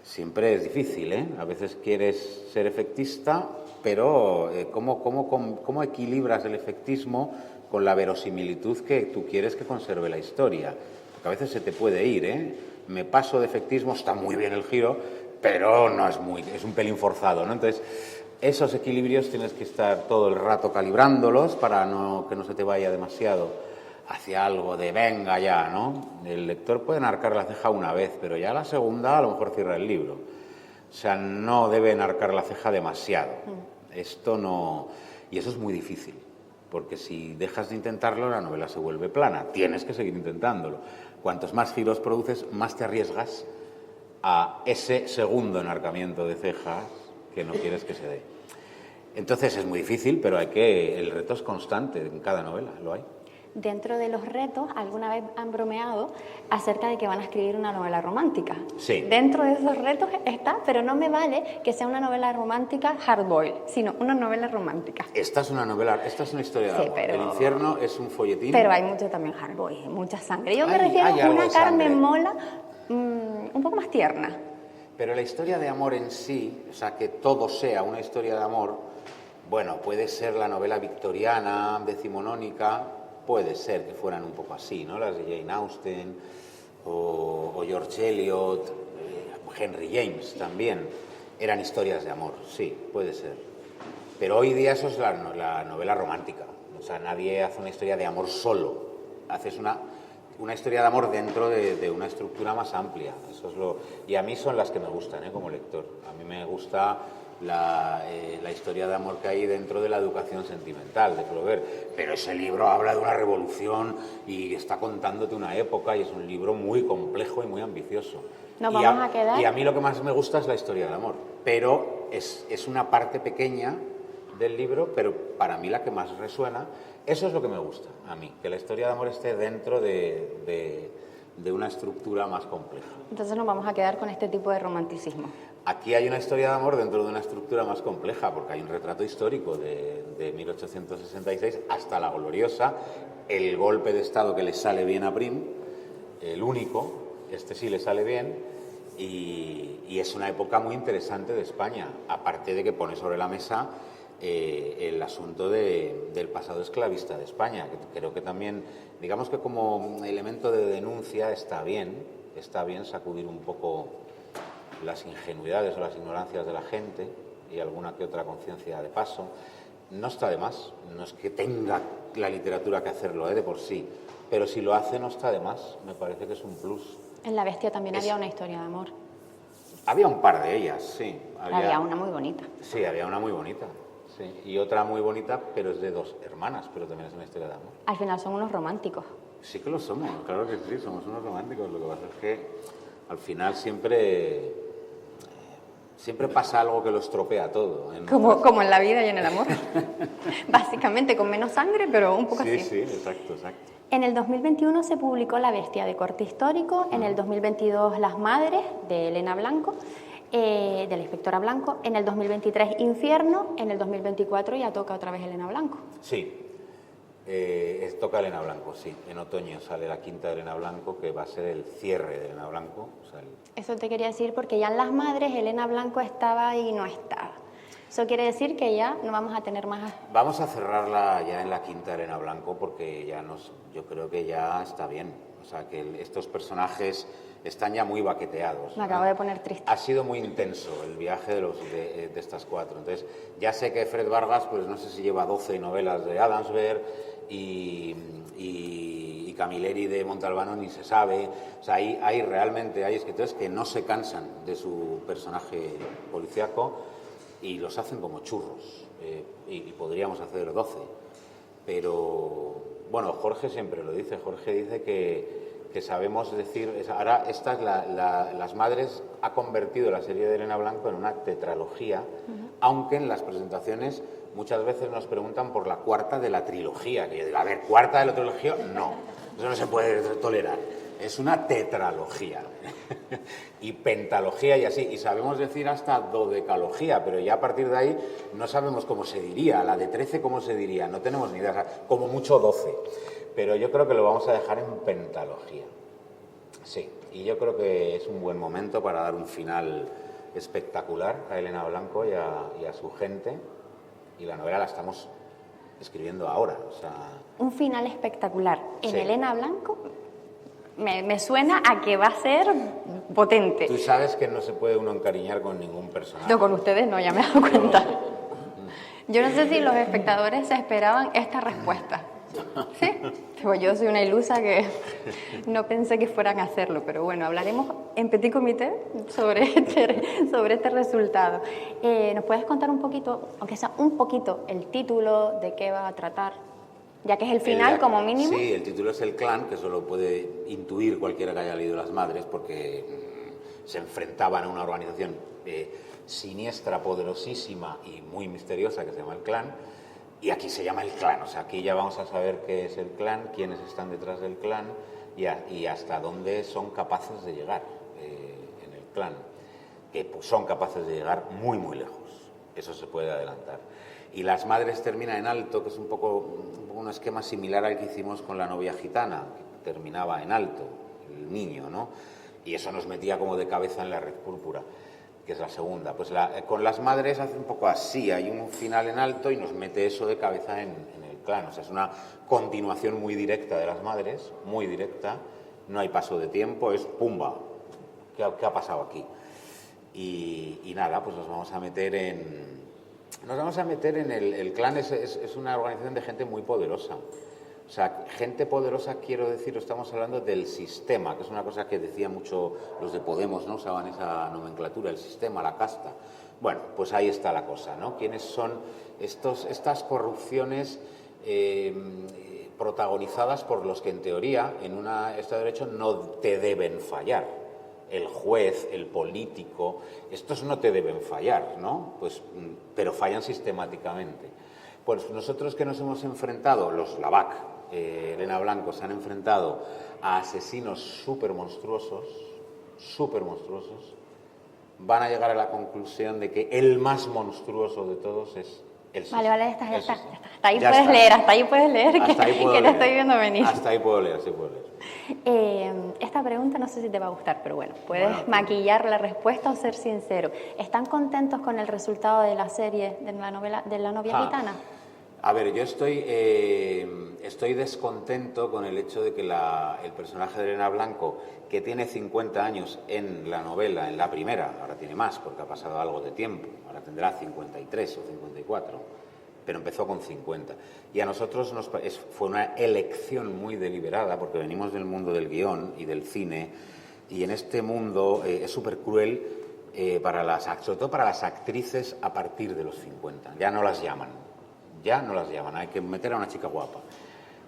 siempre es difícil, ¿eh? A veces quieres ser efectista, pero ¿cómo equilibras el efectismo con la verosimilitud que tú quieres que conserve la historia? Porque a veces se te puede ir, ¿eh? Me paso de efectismo, está muy bien el giro, pero no es un pelín forzado, ¿no? Entonces, esos equilibrios tienes que estar todo el rato calibrándolos para que no se te vaya demasiado hacia algo de venga ya, ¿no? El lector puede enarcar la ceja una vez, pero ya la segunda a lo mejor cierra el libro. O sea, no debe enarcar la ceja demasiado. Esto no... Y eso es muy difícil, porque si dejas de intentarlo, la novela se vuelve plana. Tienes que seguir intentándolo. Cuantos más giros produces, más te arriesgas a ese segundo enarcamiento de cejas que no quieres que se dé. Entonces es muy difícil, pero el reto es constante en cada novela, lo hay. Dentro de los retos, ¿alguna vez han bromeado acerca de que van a escribir una novela romántica? Sí. Dentro de esos retos está, pero no me vale que sea una novela romántica hardboiled, sino una novela romántica. Esta es una historia de amor. Pero... El infierno es un folletín. Pero hay mucho también hardboiled, mucha sangre. Yo me Hay refiero a algo una de sangre. Carmen Mola un poco más tierna. Pero la historia de amor en sí, o sea, que todo sea una historia de amor, bueno, puede ser la novela victoriana, decimonónica, puede ser que fueran un poco así, ¿no? Las de Jane Austen o George Eliot, Henry James también, eran historias de amor, sí, puede ser. Pero hoy día eso es la novela romántica, o sea, nadie hace una historia de amor solo, haces una historia de amor dentro de una estructura más amplia. Eso es y a mí son las que me gustan, como lector. A mí me gusta la historia de amor que hay dentro de la educación sentimental de Flaubert. Pero ese libro habla de una revolución y está contándote una época y es un libro muy complejo y muy ambicioso. Nos vamos a quedar... Y a mí lo que más me gusta es la historia de amor. Pero es una parte pequeña del libro, pero para mí la que más resuena. Eso es lo que me gusta a mí, que la historia de amor esté dentro de una estructura más compleja. Entonces nos vamos a quedar con este tipo de romanticismo. Aquí hay una historia de amor dentro de una estructura más compleja, porque hay un retrato histórico de 1866 hasta la gloriosa, el golpe de Estado que le sale bien a Prim, el único, este sí le sale bien, y es una época muy interesante de España, aparte de que pone sobre la mesa el asunto del pasado esclavista de España, que creo que también, digamos que como elemento de denuncia está bien sacudir un poco las ingenuidades o las ignorancias de la gente y alguna que otra conciencia de paso. No está de más, no es que tenga la literatura que hacerlo de por sí, pero si lo hace no está de más, me parece que es un plus. En La Bestia también había una historia de amor. Había un par de ellas, sí. Había una muy bonita. Sí, había una muy bonita. Sí, y otra muy bonita, pero es de dos hermanas, pero también es una historia de amor. Al final son unos románticos. Sí que lo somos, claro que sí, somos unos románticos. Lo que pasa es que al final siempre pasa algo que lo estropea todo. Como en la vida y en el amor. Básicamente con menos sangre, pero un poco así. Sí, exacto. En el 2021 se publicó La Bestia, de corte histórico. En el 2022 Las Madres, de Elena Blanco. De la inspectora Blanco, en el 2023 Infierno, en el 2024 ya toca otra vez Elena Blanco. Sí, toca Elena Blanco, sí. En otoño sale la quinta de Elena Blanco, que va a ser el cierre de Elena Blanco. O sea, Eso te quería decir, porque ya en Las Madres Elena Blanco estaba y no estaba. Eso quiere decir que ya no vamos a tener más... Vamos a cerrarla ya en la quinta de Elena Blanco, porque yo creo que ya está bien. O sea, que estos personajes están ya muy baqueteados. Me acabo de poner triste. Ha sido muy intenso el viaje de estas cuatro. Entonces, ya sé que Fred Vargas, pues no sé si lleva 12 novelas de Adamsberg y Camilleri de Montalbano ni se sabe. O sea, hay realmente hay escritores que no se cansan de su personaje policíaco y los hacen como churros. Y podríamos hacer 12. Pero, bueno, Jorge siempre lo dice. Jorge dice que sabemos decir... Ahora, Las Madres ha convertido la serie de Elena Blanco en una tetralogía, aunque en las presentaciones muchas veces nos preguntan por la cuarta de la trilogía. Que yo digo, a ver, ¿cuarta de la trilogía? No, eso no se puede tolerar. Es una tetralogía y pentalogía y así. Y sabemos decir hasta dodecalogía, pero ya a partir de ahí no sabemos cómo se diría. La de 13, ¿cómo se diría? No tenemos ni idea. O sea, como mucho 12. Pero yo creo que lo vamos a dejar en pentalogía. Sí, y yo creo que es un buen momento para dar un final espectacular a Elena Blanco y a su gente. Y la novela la estamos escribiendo ahora. O sea... Un final espectacular en Sí. Elena Blanco me suena a que va a ser potente. Tú sabes que no se puede uno encariñar con ningún personaje. No, con ustedes no, ya me he dado cuenta. Yo no sé si los espectadores se esperaban esta respuesta. ¿Sí? Pues yo soy una ilusa que no pensé que fueran a hacerlo, pero bueno, hablaremos en petit comité sobre este resultado. ¿Nos puedes contar un poquito, aunque sea un poquito, el título, de qué va a tratar? Ya que es el final, como mínimo. Sí, el título es El Clan, que eso lo puede intuir cualquiera que haya leído Las Madres, porque se enfrentaban a una organización siniestra, poderosísima y muy misteriosa que se llama El Clan. Y aquí se llama El Clan, o sea, aquí ya vamos a saber qué es el clan, quiénes están detrás del clan y hasta dónde son capaces de llegar en el clan, que pues, son capaces de llegar muy, muy lejos, eso se puede adelantar. Y Las Madres termina en alto, que es un poco un esquema similar al que hicimos con La novia gitana, que terminaba en alto, el niño, ¿no? Y eso nos metía como de cabeza en la red púrpura, que es la segunda. Pues con Las Madres hace un poco así, hay un final en alto y nos mete eso de cabeza en el clan. O sea, es una continuación muy directa de Las Madres, muy directa, no hay paso de tiempo, es pumba, ¿qué ha pasado aquí? Y nada, pues nos vamos a meter en... el clan es una organización de gente muy poderosa. O sea, gente poderosa, quiero decir, estamos hablando del sistema, que es una cosa que decían mucho los de Podemos, ¿no? Usaban esa nomenclatura, el sistema, la casta. Bueno, pues ahí está la cosa, ¿no? ¿Quiénes son estas corrupciones protagonizadas por los que en teoría en un Estado de Derecho no te deben fallar? El juez, el político, estos no te deben fallar, ¿no? Pues, pero fallan sistemáticamente. Pues nosotros que nos hemos enfrentado, los Lavac, Elena Blanco, se han enfrentado a asesinos súper monstruosos, van a llegar a la conclusión de que el más monstruoso de todos es el sistema. Vale, ya está. Hasta ahí puedes leer, que te estoy viendo venir. Hasta ahí puedo leer, sí puedo leer. Esta pregunta no sé si te va a gustar, pero bueno, puedes maquillar la respuesta o ser sincero. ¿Están contentos con el resultado de la serie, de la novela, de La novia gitana? A ver, yo estoy descontento con el hecho de que el personaje de Elena Blanco, que tiene 50 años en la novela, en la primera, ahora tiene más porque ha pasado algo de tiempo, ahora tendrá 53 o 54, pero empezó con 50. Y a nosotros fue una elección muy deliberada, porque venimos del mundo del guión y del cine, y en este mundo es súper cruel, sobre todo para las actrices a partir de los 50. Ya no las llaman, hay que meter a una chica guapa.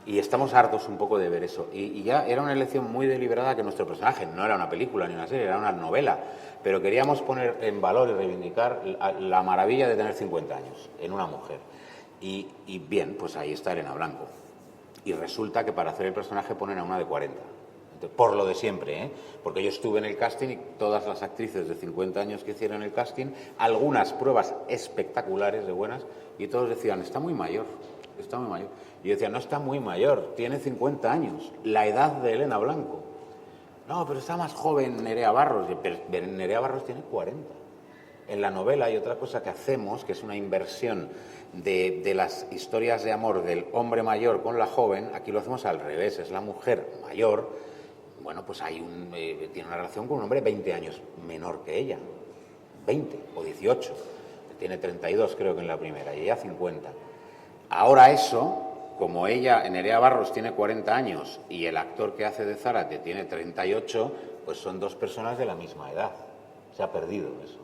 Y estamos hartos un poco de ver eso. Y ya era una elección muy deliberada, que nuestro personaje no era una película ni una serie, era una novela. Pero queríamos poner en valor y reivindicar la maravilla de tener 50 años en una mujer. Y bien, pues ahí está Elena Blanco. Y resulta que para hacer el personaje ponen a una de 40. Entonces, por lo de siempre, ¿eh? Porque yo estuve en el casting y todas las actrices de 50 años que hicieron el casting, algunas pruebas espectaculares de buenas, y todos decían, está muy mayor. Y yo decía, no está muy mayor, tiene 50 años, la edad de Elena Blanco. No, pero está más joven Nerea Barros. Pero Nerea Barros tiene 40. En la novela hay otra cosa que hacemos, que es una inversión de las historias de amor del hombre mayor con la joven. Aquí lo hacemos al revés, es la mujer mayor. Bueno, pues tiene una relación con un hombre 20 años menor que ella. 20 o 18. Tiene 32 creo que en la primera y ella 50. Ahora eso, como ella, Nerea Barros, tiene 40 años y el actor que hace de Zárate tiene 38, pues son dos personas de la misma edad. Se ha perdido eso.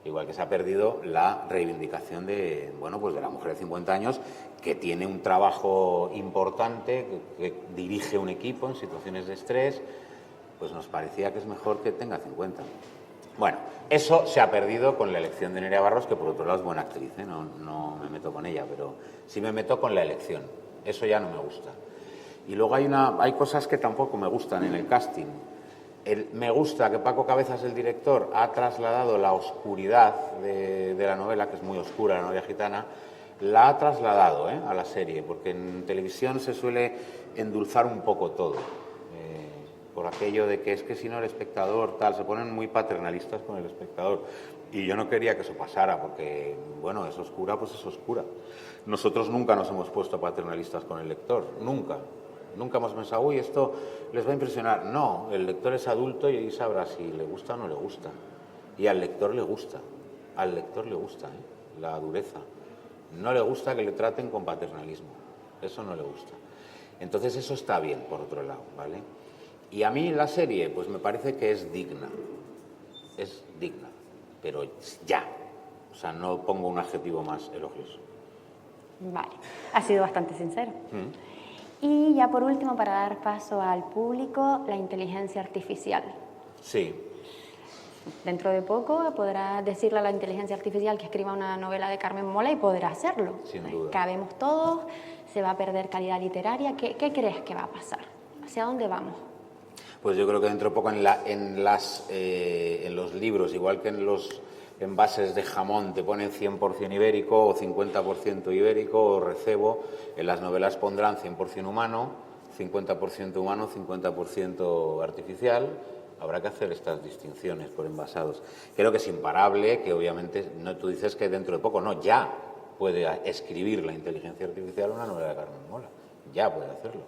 Igual que se ha perdido la reivindicación de, bueno, pues de la mujer de 50 años que tiene un trabajo importante, que dirige un equipo en situaciones de estrés, pues nos parecía que es mejor que tenga 50. Bueno, eso se ha perdido con la elección de Nerea Barros, que por otro lado es buena actriz, ¿eh? No me meto con ella, pero sí me meto con la elección. Eso ya no me gusta. Y luego hay cosas que tampoco me gustan en el casting. Me gusta que Paco Cabezas, el director, ha trasladado la oscuridad de la novela, que es muy oscura, la novela gitana, la ha trasladado a la serie, porque en televisión se suele endulzar un poco todo, por aquello de que es que si no el espectador, tal, se ponen muy paternalistas con el espectador. Y yo no quería que eso pasara, porque, bueno, es oscura, pues es oscura. Nosotros nunca nos hemos puesto paternalistas con el lector, nunca. Nunca hemos pensado, uy, esto les va a impresionar. No, el lector es adulto y ahí sabrá si le gusta o no le gusta. Y al lector le gusta. Al lector le gusta, la dureza. No le gusta que le traten con paternalismo. Eso no le gusta. Entonces eso está bien, por otro lado, ¿vale? Y a mí la serie, pues me parece que es digna. Es digna. Pero ya. O sea, no pongo un adjetivo más elogioso. Vale. Ha sido bastante sincero. Y ya por último, para dar paso al público, la inteligencia artificial. Sí. Dentro de poco podrá decirle a la inteligencia artificial que escriba una novela de Carmen Mola y podrá hacerlo. Sin duda. Cabemos todos, se va a perder calidad literaria. ¿Qué crees que va a pasar? ¿Hacia dónde vamos? Pues yo creo que dentro de poco en los libros, igual que en los envases de jamón te ponen 100% ibérico o 50% ibérico o recebo, en las novelas pondrán 100% humano, 50% humano, 50% artificial. Habrá que hacer estas distinciones por envasados. Creo que es imparable, que obviamente no, tú dices que dentro de poco, no, ya puede escribir la inteligencia artificial una novela de Carmen Mola, ya puede hacerlo.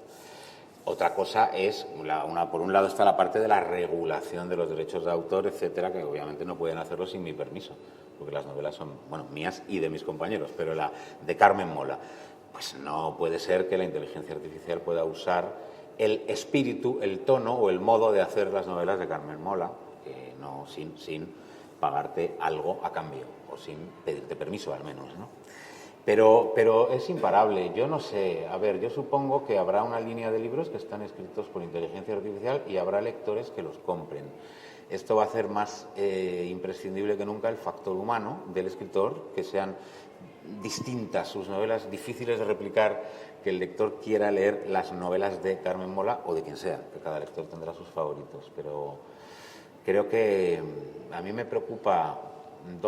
Otra cosa es, por un lado está la parte de la regulación de los derechos de autor, etcétera, que obviamente no pueden hacerlo sin mi permiso, porque las novelas son, bueno, mías y de mis compañeros, pero la de Carmen Mola, pues no puede ser que la inteligencia artificial pueda usar el espíritu, el tono o el modo de hacer las novelas de Carmen Mola, no, sin pagarte algo a cambio, o sin pedirte permiso al menos, ¿no? Pero es imparable. Yo no sé, a ver, yo supongo que habrá una línea de libros que están escritos por inteligencia artificial y habrá lectores que los compren. Esto va a hacer más imprescindible que nunca el factor humano del escritor, que sean distintas sus novelas, difíciles de replicar, que el lector quiera leer las novelas de Carmen Mola o de quien sea, que cada lector tendrá sus favoritos. Pero creo que a mí me preocupa un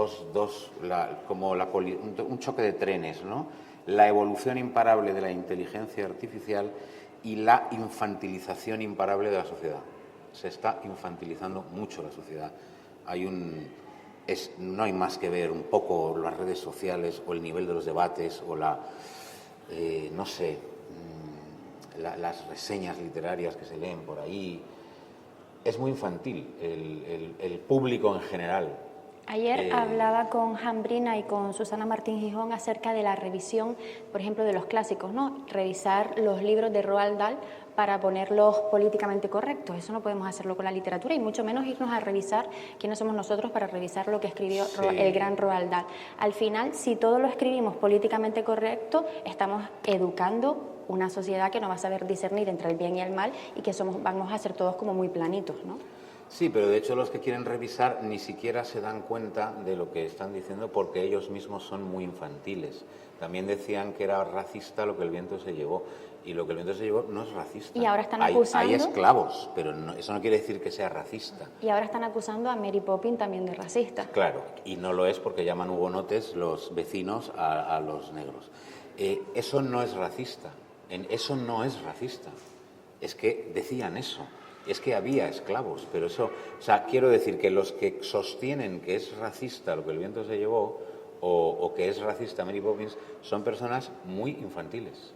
choque de trenes, ¿no? La evolución imparable de la inteligencia artificial y la infantilización imparable de la sociedad. Se está infantilizando mucho la sociedad. No hay más que ver un poco las redes sociales o el nivel de los debates o las reseñas literarias que se leen por ahí. Es muy infantil el público en general. Ayer hablaba con Jambrina y con Susana Martín Gijón acerca de la revisión, por ejemplo, de los clásicos, ¿no? Revisar los libros de Roald Dahl para ponerlos políticamente correctos. Eso no podemos hacerlo con la literatura y mucho menos irnos a revisar quiénes somos nosotros para revisar lo que escribió el gran Roald Dahl. Al final, si todo lo escribimos políticamente correcto, estamos educando una sociedad que no va a saber discernir entre el bien y el mal y que vamos a ser todos como muy planitos, ¿no? Sí, pero de hecho los que quieren revisar ni siquiera se dan cuenta de lo que están diciendo porque ellos mismos son muy infantiles. También decían que era racista lo que el viento se llevó y lo que el viento se llevó no es racista. Y ahora están acusando... Hay esclavos, pero eso no quiere decir que sea racista. Y ahora están acusando a Mary Poppins también de racista. Claro, y no lo es porque llaman hugonotes los vecinos a los negros. Eso no es racista. Eso no es racista. Es que decían eso. Es que había esclavos, pero eso... O sea, quiero decir que los que sostienen que es racista lo que el viento se llevó o que es racista Mary Poppins son personas muy infantiles,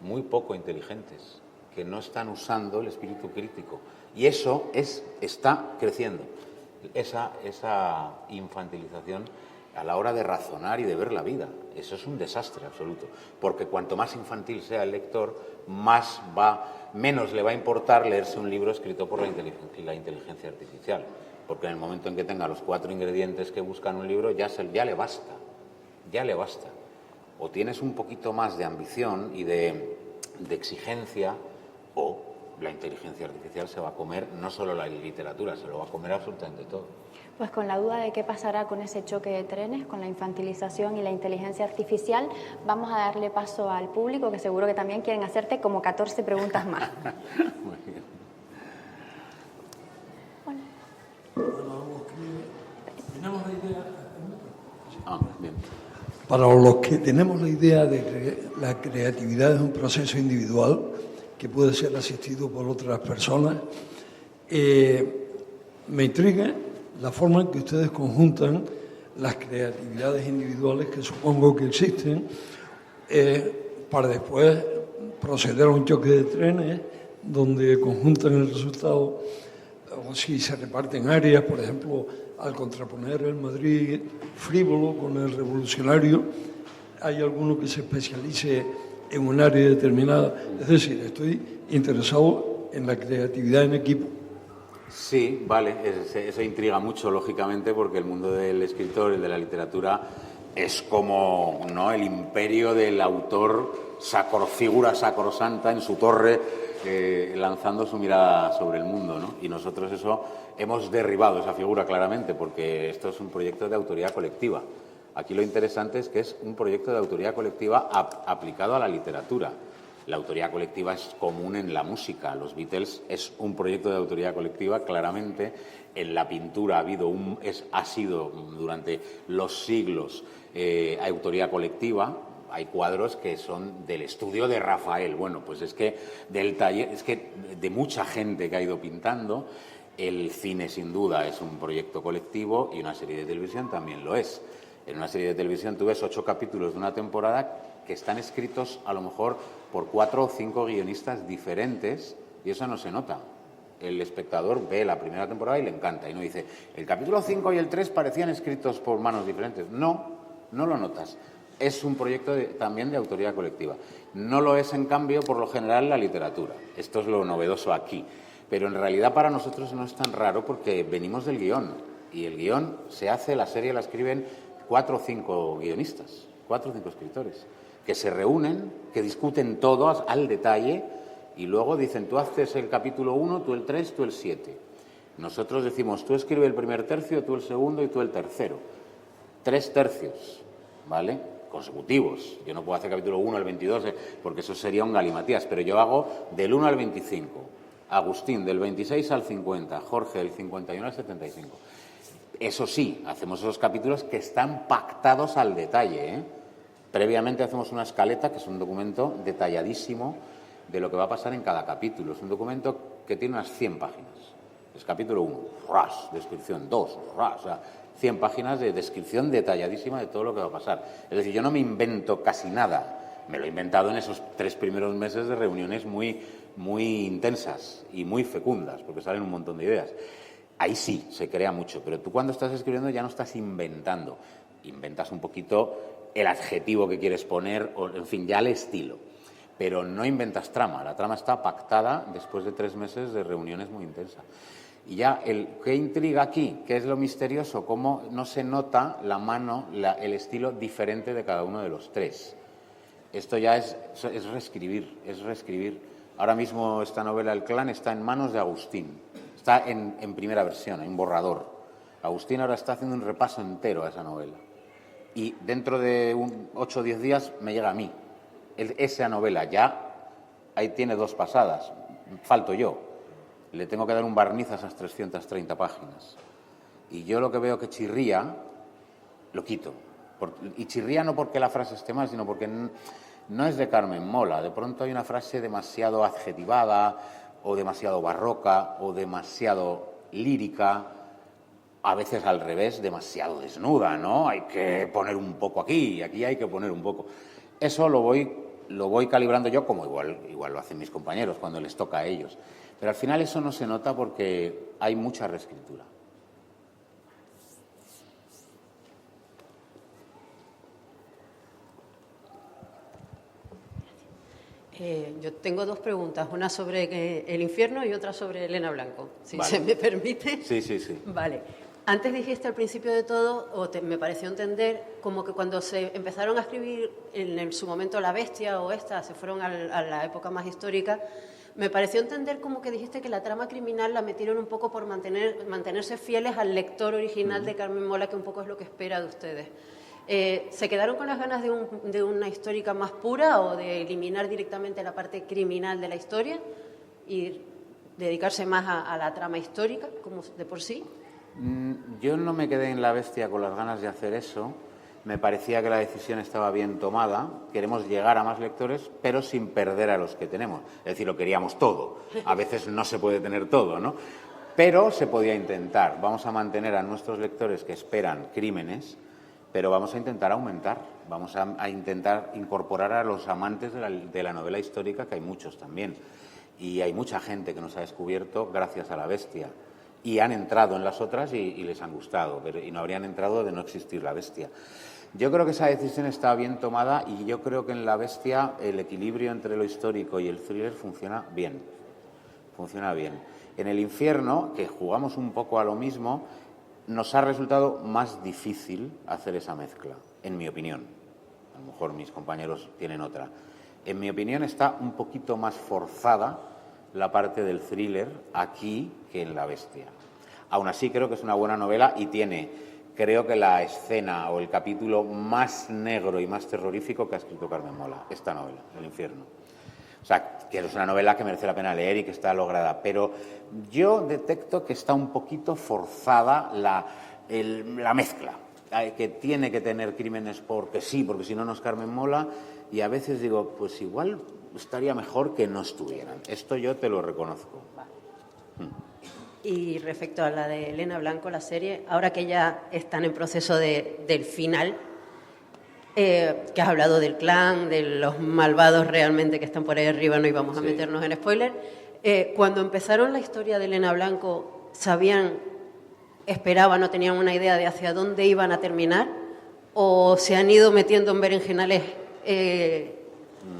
muy poco inteligentes, que no están usando el espíritu crítico. Y eso está creciendo, esa infantilización a la hora de razonar y de ver la vida. Eso es un desastre absoluto, porque cuanto más infantil sea el lector, menos le va a importar leerse un libro escrito por la inteligencia artificial, porque en el momento en que tenga los 4 ingredientes que busca en un libro, ya le basta. O tienes un poquito más de ambición y de exigencia, o la inteligencia artificial se va a comer no solo la literatura, se lo va a comer absolutamente todo. Pues con la duda de qué pasará con ese choque de trenes, con la infantilización y la inteligencia artificial, vamos a darle paso al público, que seguro que también quieren hacerte como 14 preguntas más. Muy bien. Bien. Para los que tenemos la idea de que la creatividad es un proceso individual que puede ser asistido por otras personas, me intriga la forma en que ustedes conjuntan las creatividades individuales que supongo que existen para después proceder a un choque de trenes donde conjuntan el resultado, o si se reparten áreas, por ejemplo, al contraponer el Madrid frívolo con el revolucionario, hay alguno que se especialice en un área determinada. Es decir, estoy interesado en la creatividad en equipo. Sí, vale, eso intriga mucho, lógicamente, porque el mundo del escritor y de la literatura es como, ¿no?, el imperio del autor, figura sacrosanta en su torre, lanzando su mirada sobre el mundo, ¿no? Y nosotros hemos derribado esa figura claramente, porque esto es un proyecto de autoría colectiva. Aquí lo interesante es que es un proyecto de autoría colectiva aplicado a la literatura. La autoría colectiva es común en la música. Los Beatles es un proyecto de autoría colectiva, claramente. En la pintura ha sido durante los siglos autoría colectiva. Hay cuadros que son del estudio de Rafael. Bueno, pues es que del taller, es que de mucha gente que ha ido pintando. El cine, sin duda, es un proyecto colectivo y una serie de televisión también lo es. En una serie de televisión tú ves 8 capítulos de una temporada que están escritos a lo mejor por 4 o 5 guionistas diferentes y eso no se nota. El espectador ve la primera temporada y le encanta y no dice, el capítulo 5 y el 3 parecían escritos por manos diferentes. No lo notas. Es un proyecto también de autoría colectiva. No lo es, en cambio, por lo general, la literatura. Esto es lo novedoso aquí. Pero en realidad para nosotros no es tan raro porque venimos del guión. Y el guión se hace, la serie la escriben 4 o 5 guionistas, 4 o 5 escritores, que se reúnen, que discuten todo al detalle y luego dicen, tú haces el capítulo 1, tú el 3, tú el 7. Nosotros decimos, tú escribe el primer tercio, tú el segundo y tú el tercero. 3 tercios, ¿vale?, consecutivos. Yo no puedo hacer capítulo 1 al 22 porque eso sería un galimatías, pero yo hago del 1 al 25. Agustín del 26 al 50, Jorge del 51 al 75. Eso sí, hacemos esos capítulos que están pactados al detalle, ¿eh? Previamente hacemos una escaleta, que es un documento detalladísimo de lo que va a pasar en cada capítulo. Es un documento que tiene unas 100 páginas. Es capítulo 1, ras, descripción, 2, ras, o sea, 100 páginas de descripción detalladísima de todo lo que va a pasar. Es decir, yo no me invento casi nada. Me lo he inventado en esos 3 primeros meses de reuniones muy intensas y muy fecundas, porque salen un montón de ideas. Ahí sí, se crea mucho, pero tú cuando estás escribiendo ya no estás inventando. Inventas un poquito el adjetivo que quieres poner, o en fin, ya el estilo. Pero no inventas trama, la trama está pactada después de 3 meses de reuniones muy intensas. Y ya, ¿qué intriga aquí? ¿Qué es lo misterioso? ¿Cómo no se nota la mano, el estilo diferente de cada uno de los 3? Esto ya es reescribir. Ahora mismo esta novela El clan está en manos de Agustín. Está en primera versión, en borrador. Agustín ahora está haciendo un repaso entero a esa novela. Y dentro de 8 o 10 días me llega a mí. Esa novela ya, ahí tiene 2 pasadas. Falto yo. Le tengo que dar un barniz a esas 330 páginas. Y yo lo que veo que chirría, lo quito. Y chirría no porque la frase esté mal, sino porque no es de Carmen Mola. De pronto hay una frase demasiado adjetivada, o demasiado barroca, o demasiado lírica, a veces al revés, demasiado desnuda, ¿no? Hay que poner un poco aquí hay que poner un poco. Eso lo voy calibrando yo, como igual lo hacen mis compañeros cuando les toca a ellos. Pero al final eso no se nota porque hay mucha reescritura. Yo tengo dos preguntas, una sobre el infierno y otra sobre Elena Blanco, si Vale. se me permite. Sí, sí, sí. Vale. Antes dijiste al principio de todo, me pareció entender, como que cuando se empezaron a escribir en su momento La Bestia o esta, se fueron a la época más histórica, me pareció entender como que dijiste que la trama criminal la metieron un poco por mantenerse fieles al lector original de Carmen Mola, que un poco es lo que espera de ustedes. ¿Se quedaron con las ganas de una histórica más pura o de eliminar directamente la parte criminal de la historia y dedicarse más a la trama histórica, como de por sí? Yo no me quedé en La Bestia con las ganas de hacer eso. Me parecía que la decisión estaba bien tomada. Queremos llegar a más lectores, pero sin perder a los que tenemos. Es decir, lo queríamos todo. A veces no se puede tener todo, ¿no? Pero se podía intentar. Vamos a mantener a nuestros lectores que esperan crímenes, pero vamos a intentar aumentar. Vamos a intentar incorporar a los amantes de la novela histórica, que hay muchos también. Y hay mucha gente que nos ha descubierto gracias a La Bestia. Y han entrado en las otras y les han gustado, y no habrían entrado de no existir La Bestia. Yo creo que esa decisión está bien tomada y yo creo que en La Bestia el equilibrio entre lo histórico y el thriller funciona bien. Funciona bien. En El Infierno, que jugamos un poco a lo mismo, nos ha resultado más difícil hacer esa mezcla, en mi opinión. A lo mejor mis compañeros tienen otra. En mi opinión está un poquito más forzada la parte del thriller aquí que en La Bestia. Aún así creo que es una buena novela y tiene, creo que la escena o el capítulo más negro y más terrorífico que ha escrito Carmen Mola, esta novela, El Infierno. O sea, que es una novela que merece la pena leer y que está lograda, pero yo detecto que está un poquito forzada la mezcla, que tiene que tener crímenes porque sí, porque si no, no es Carmen Mola, y a veces digo, pues igual estaría mejor que no estuvieran. Esto yo te lo reconozco. Y respecto a la de Elena Blanco, la serie, ahora que ya están en proceso del final, que has hablado del clan, de los malvados realmente que están por ahí arriba, no íbamos a meternos en spoiler, cuando empezaron la historia de Elena Blanco, esperaban o tenían una idea de hacia dónde iban a terminar, o se han ido metiendo en berenjenales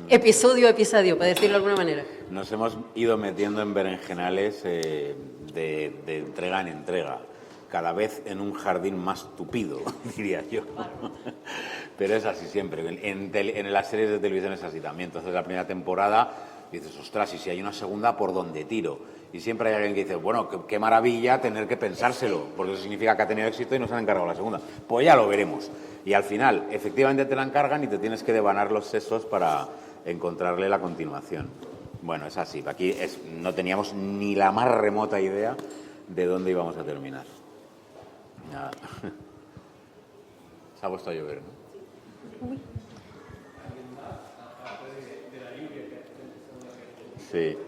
episodio a episodio, para decirlo de alguna manera? Nos hemos ido metiendo en berenjenales de entrega en entrega, cada vez en un jardín más tupido, diría yo. Pero es así siempre. En las series de televisión es así también. Entonces, la primera temporada dices, ostras, y si hay una segunda, ¿por dónde tiro? Y siempre hay alguien que dice, bueno, qué maravilla tener que pensárselo, porque eso significa que ha tenido éxito y nos han encargado la segunda. Pues ya lo veremos. Y al final, efectivamente te la encargan y te tienes que devanar los sesos para encontrarle la continuación. Bueno, es así. Aquí no teníamos ni la más remota idea de dónde íbamos a terminar. Nada. Se ha puesto a llover, ¿no? Uy. Sí.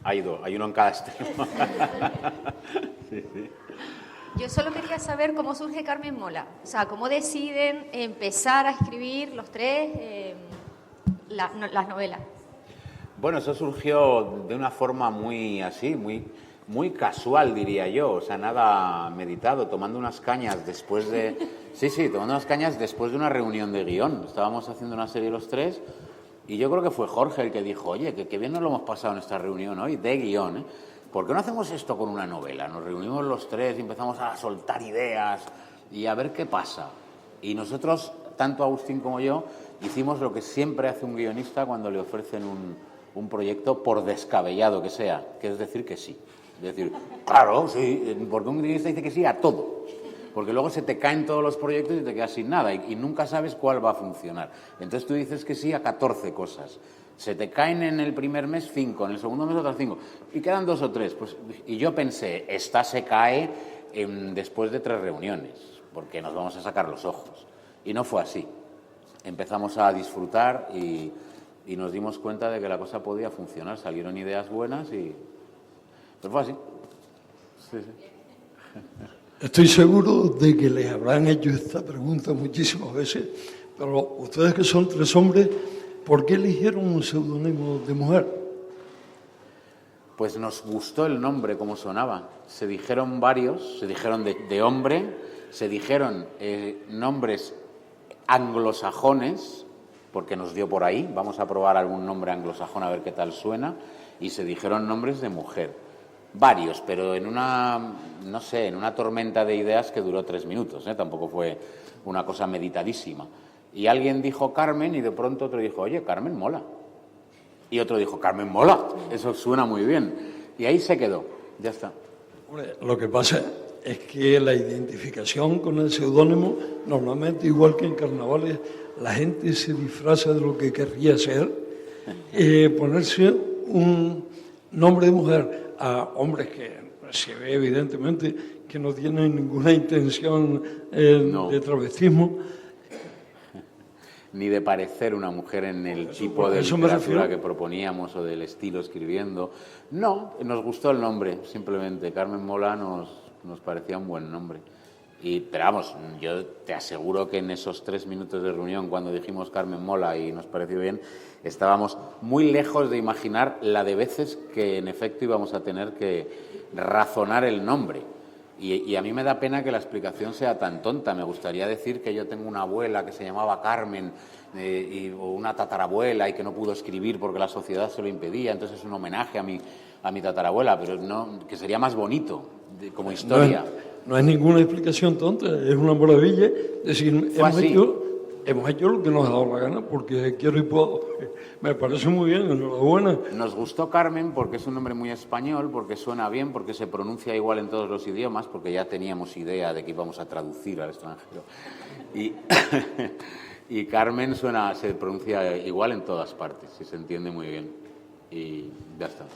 Hay uno en cada extremo. Sí, sí. Yo solo quería saber cómo surge Carmen Mola. O sea, cómo deciden empezar a escribir los tres las novelas. Bueno, eso surgió de una forma muy así, muy casual, diría yo. O sea, nada meditado, tomando unas cañas después de... Sí, tomando unas cañas después de una reunión de guión. Estábamos haciendo una serie los tres y yo creo que fue Jorge el que dijo, oye, que bien nos lo hemos pasado en esta reunión hoy, de guión, ¿eh? ¿Por qué no hacemos esto con una novela? Nos reunimos los tres y empezamos a soltar ideas y a ver qué pasa. Y nosotros, tanto Agustín como yo, hicimos lo que siempre hace un guionista cuando le ofrecen un proyecto, por descabellado que sea, que es decir que sí. Es decir, claro, sí, porque un guionista dice que sí a todo. Porque luego se te caen todos los proyectos y te quedas sin nada y nunca sabes cuál va a funcionar. Entonces tú dices que sí a 14 cosas. Se te caen en el primer mes 5, en el segundo mes otras 5 y quedan 2 o 3. Pues, y yo pensé, esta se cae después de 3 reuniones, porque nos vamos a sacar los ojos. Y no fue así. Empezamos a disfrutar y nos dimos cuenta de que la cosa podía funcionar. Salieron ideas buenas y... Pero fue así. Sí. Estoy seguro de que les habrán hecho esta pregunta muchísimas veces, pero ustedes que son 3 hombres, ¿por qué eligieron un seudónimo de mujer? Pues nos gustó el nombre, cómo sonaba. Se dijeron varios, se dijeron de hombre, se dijeron nombres anglosajones, porque nos dio por ahí, vamos a probar algún nombre anglosajón a ver qué tal suena, y se dijeron nombres de mujer. Varios, pero en una, no sé, en una tormenta de ideas que duró 3 minutos, tampoco fue una cosa meditadísima. Y alguien dijo Carmen y de pronto otro dijo, oye, Carmen mola. Y otro dijo, Carmen mola, eso suena muy bien. Y ahí se quedó, ya está. Hombre, lo que pasa es que la identificación con el seudónimo, normalmente, igual que en carnavales, la gente se disfraza de lo que querría ser. Ponerse un nombre de mujer a hombres que se ve evidentemente que no tienen ninguna intención de travestismo. Ni de parecer una mujer en el tipo de literatura que proponíamos o del estilo escribiendo. No, nos gustó el nombre, simplemente. Carmen Mola nos parecía un buen nombre. Pero vamos, yo te aseguro que en esos 3 minutos de reunión, cuando dijimos Carmen Mola y nos pareció bien, estábamos muy lejos de imaginar la de veces que en efecto íbamos a tener que razonar el nombre. Y a mí me da pena que la explicación sea tan tonta. Me gustaría decir que yo tengo una abuela que se llamaba Carmen o una tatarabuela y que no pudo escribir porque la sociedad se lo impedía. Entonces es un homenaje a mi tatarabuela, pero no, que sería más bonito como historia. No es ninguna explicación tonta, es una maravilla. Es decir, hemos hecho lo que nos ha dado la gana porque quiero y puedo. Me parece muy bien, enhorabuena. Nos gustó Carmen porque es un nombre muy español, porque suena bien, porque se pronuncia igual en todos los idiomas, porque ya teníamos idea de que íbamos a traducir al extranjero. Y Carmen se pronuncia igual en todas partes y se entiende muy bien. Y ya está.